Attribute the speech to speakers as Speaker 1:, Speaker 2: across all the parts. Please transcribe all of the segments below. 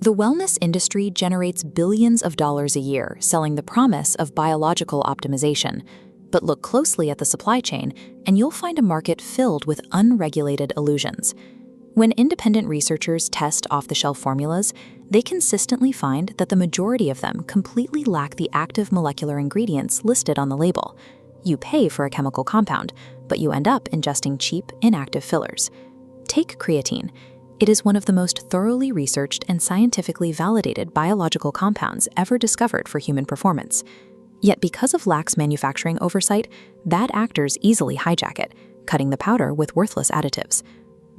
Speaker 1: The wellness industry generates billions of dollars a year selling the promise of biological optimization. But look closely at the supply chain, and you'll find a market filled with unregulated illusions. When independent researchers test off-the-shelf formulas, they consistently find that the majority of them completely lack the active molecular ingredients listed on the label. You pay for a chemical compound, but you end up ingesting cheap, inactive fillers. Take creatine. It is one of the most thoroughly researched and scientifically validated biological compounds ever discovered for human performance. Yet because of lax manufacturing oversight, bad actors easily hijack it, cutting the powder with worthless additives.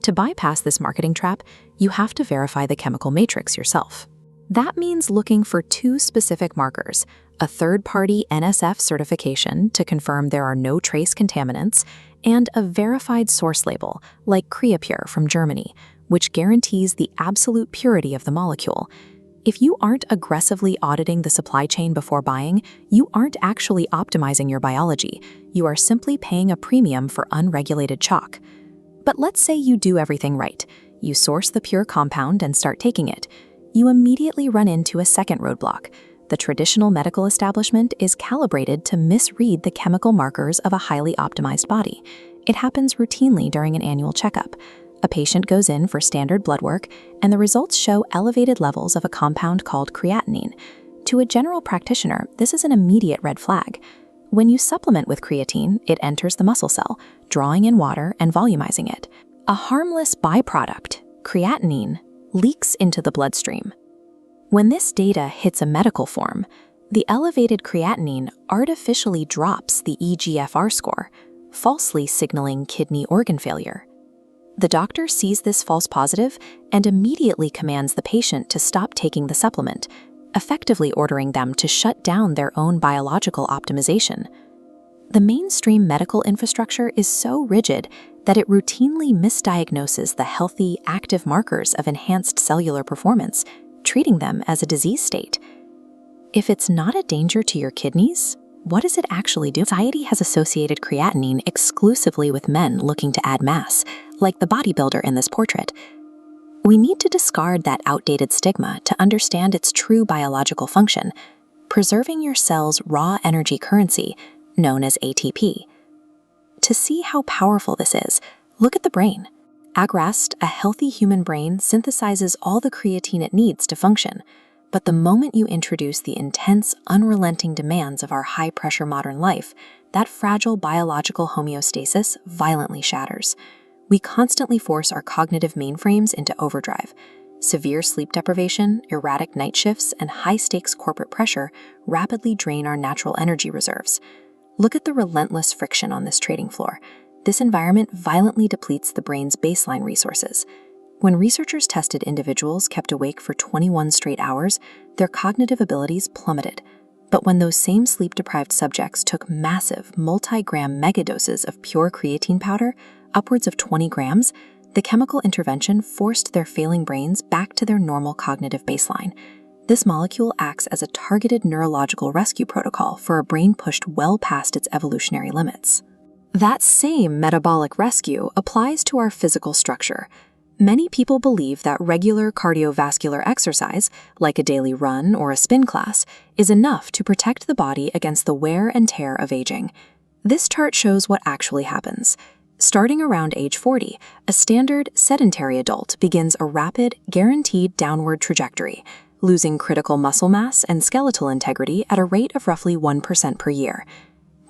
Speaker 1: To bypass this marketing trap, you have to verify the chemical matrix yourself. That means looking for two specific markers: a third-party NSF certification to confirm there are no trace contaminants, and a verified source label, like Creapure from Germany, which guarantees the absolute purity of the molecule. If you aren't aggressively auditing the supply chain before buying, you aren't actually optimizing your biology. You are simply paying a premium for unregulated chalk. But let's say you do everything right. You source the pure compound and start taking it. You immediately run into a second roadblock. The traditional medical establishment is calibrated to misread the chemical markers of a highly optimized body. It happens routinely during an annual checkup. A patient goes in for standard blood work, and the results show elevated levels of a compound called creatinine. To a general practitioner, this is an immediate red flag. When you supplement with creatine, it enters the muscle cell, drawing in water and volumizing it. A harmless byproduct, creatinine, leaks into the bloodstream. When this data hits a medical form, the elevated creatinine artificially drops the eGFR score, falsely signaling kidney organ failure. The doctor sees this false positive and immediately commands the patient to stop taking the supplement, effectively ordering them to shut down their own biological optimization. The mainstream medical infrastructure is so rigid that it routinely misdiagnoses the healthy, active markers of enhanced cellular performance, treating them as a disease state. If it's not a danger to your kidneys, what does it actually do? Society has associated creatinine exclusively with men looking to add mass, like the bodybuilder in this portrait. We need to discard that outdated stigma to understand its true biological function, preserving your cell's raw energy currency, known as ATP. To see how powerful this is, look at the brain. At rest, a healthy human brain synthesizes all the creatine it needs to function. But the moment you introduce the intense, unrelenting demands of our high-pressure modern life, that fragile biological homeostasis violently shatters. We constantly force our cognitive mainframes into overdrive. Severe sleep deprivation, erratic night shifts, and high-stakes corporate pressure rapidly drain our natural energy reserves. Look at the relentless friction on this trading floor. This environment violently depletes the brain's baseline resources. When researchers tested individuals kept awake for 21 straight hours, their cognitive abilities plummeted. But when those same sleep-deprived subjects took massive, multi-gram megadoses of pure creatine powder, upwards of 20 grams, the chemical intervention forced their failing brains back to their normal cognitive baseline. This molecule acts as a targeted neurological rescue protocol for a brain pushed well past its evolutionary limits. That same metabolic rescue applies to our physical structure. Many people believe that regular cardiovascular exercise, like a daily run or a spin class, is enough to protect the body against the wear and tear of aging. This chart shows what actually happens. Starting around age 40, a standard sedentary adult begins a rapid, guaranteed downward trajectory, losing critical muscle mass and skeletal integrity at a rate of roughly 1% per year.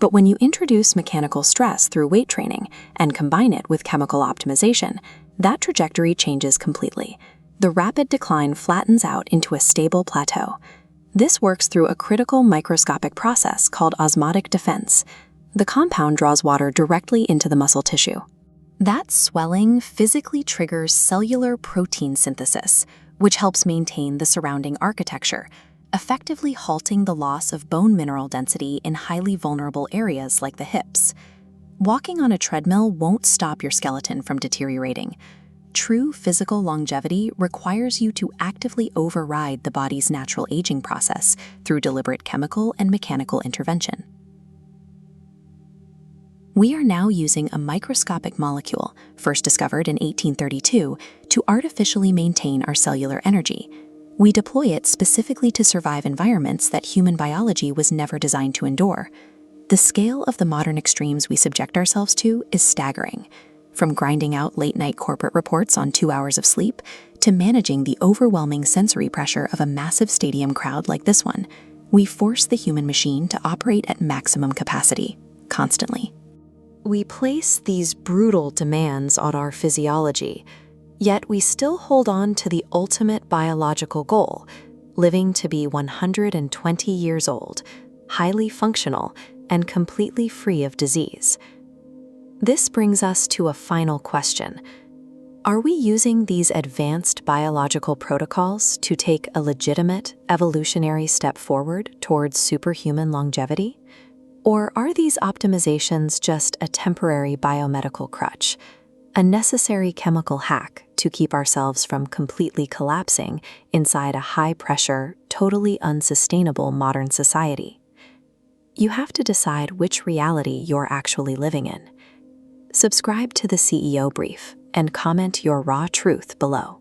Speaker 1: But when you introduce mechanical stress through weight training and combine it with chemical optimization, that trajectory changes completely. The rapid decline flattens out into a stable plateau. This works through a critical microscopic process called osmotic defense. The compound draws water directly into the muscle tissue. That swelling physically triggers cellular protein synthesis, which helps maintain the surrounding architecture, effectively halting the loss of bone mineral density in highly vulnerable areas like the hips. Walking on a treadmill won't stop your skeleton from deteriorating. True physical longevity requires you to actively override the body's natural aging process through deliberate chemical and mechanical intervention. We are now using a microscopic molecule, first discovered in 1832, to artificially maintain our cellular energy. We deploy it specifically to survive environments that human biology was never designed to endure. The scale of the modern extremes we subject ourselves to is staggering. From grinding out late-night corporate reports on 2 hours of sleep to managing the overwhelming sensory pressure of a massive stadium crowd like this one, we force the human machine to operate at maximum capacity, constantly. We place these brutal demands on our physiology, yet we still hold on to the ultimate biological goal, living to be 120 years old, highly functional, and completely free of disease. This brings us to a final question. Are we using these advanced biological protocols to take a legitimate evolutionary step forward towards superhuman longevity? Or are these optimizations just a temporary biomedical crutch, a necessary chemical hack to keep ourselves from completely collapsing inside a high-pressure, totally unsustainable modern society? You have to decide which reality you're actually living in. Subscribe to the CEO Brief and comment your raw truth below.